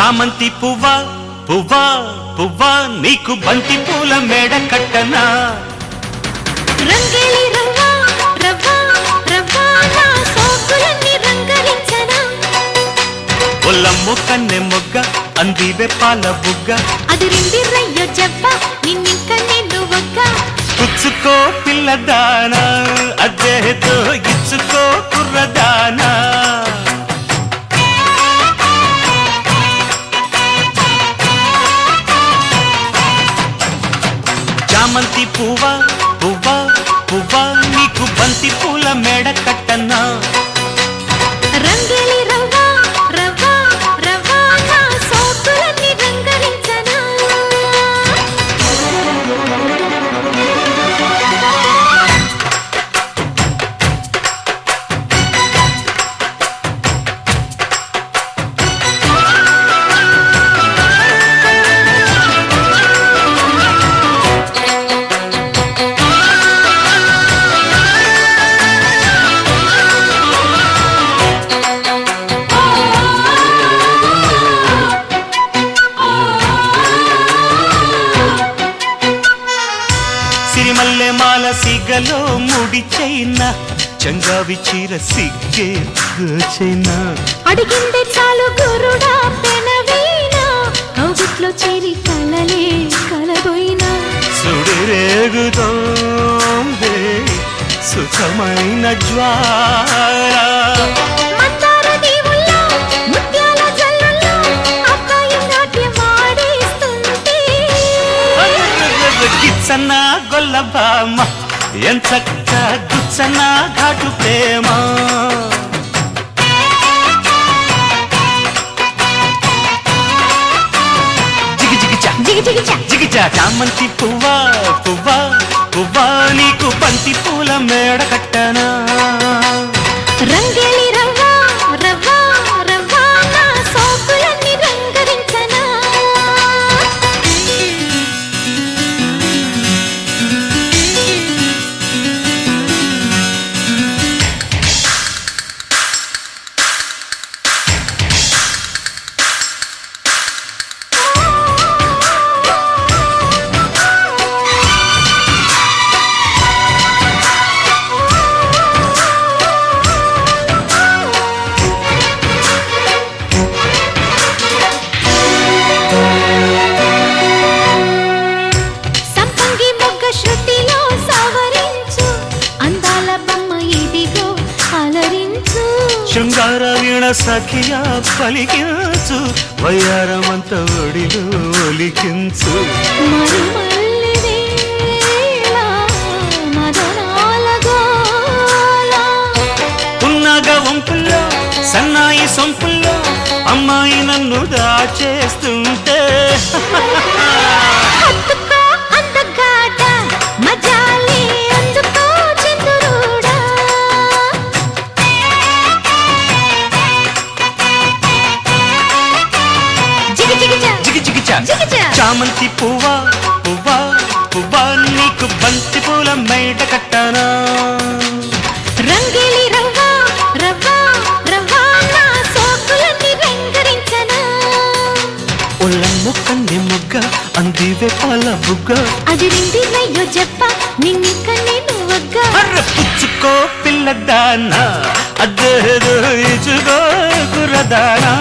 చామంతి పువ్వా పువ్వా పువ్వా నీకు బంతి పూల మేడ కట్టనా రంగేలి రవ్వా రవ్వా రవ్వా నా సోకులన్నీ రంగరించనా ఒల్లమ్ము కన్నె మొగ్గ అందివే పాల బుగ్గ అదిరింది రయ్యో జవ్వ నిన్నింక నేను ఒక్క పుచ్చుకో పిల్లదానా అదేదో ఇచ్చుకో కుర్రదానా చామంతి పువ్వా పువ్వా పువ్వా నీకు బంతి పూల మేడ కట్టనా రంగేలి రవ్వా రవ్వా రవ్వా నా సోకులన్నీ రంగరించనా సిరిమల్లె మాల సిగలో ముడి చైనా చంగావి చీర సిగ్గే చైనా అడిగిందే చాలు గురుడా పెనవీనా కౌగిట్లో చేరి కలలే కలబోయినా సుడిరేగుతోందే సుఖమైన జ్వాల మందార దీవుల్లో ముత్యాల జల్లుల్లో అబ్బాయి నాట్యమాడేస్తుంటే గిచ్చన్న గొల్ల బామ్మ ఎంచక్క గుచ్చన్న ఘాటు ప్రేమ జిగిచా చామంతి పువ్వా పువ్వా పువ్వా నీకు బంతి పూల మేడ కట్టనా రంగేలి రవ్వా రవ్వా రవ్వా నా సోకులన్నీ రంగరించనా సంపంగి మొగ్గ శృతిలో సవరించు అందాల బొమ్మ ఇదిగో అలరించు శృంగార వీణ సఖియా పలికించు వయ్యారమంత ఒడిలో ఒలికించు మరుమల్లి వేళ మదనాల గోల ఉన్నగ వంపుల్లో సన్నాయి సొంపుల్లో అమ్మాయి నన్ను దాచేస్తుంటే హత్తుకో అందగాడ మజాలి అందుకో చంద్రుడా జిగిజిగిజా జిగిచా జిగిజా చామంతి పువ్వా పువ్వా పువ్వా నీకు బంతి పూల మేడ కట్టనా రంగేలి రవ్వా రవ్వా రవ్వా నా సోకులన్నీ రంగరించనా ఒళ్ళమ్ము కన్నె మొగ్గ అందివే పాల బుగ్గ అదిరింది రయ్యో జప్ప నిన్నింక నేను ఒక్క అర్ర పుచ్చుకో పిల్లదానా అదేదో ఇచ్చుకో కుర్రదానా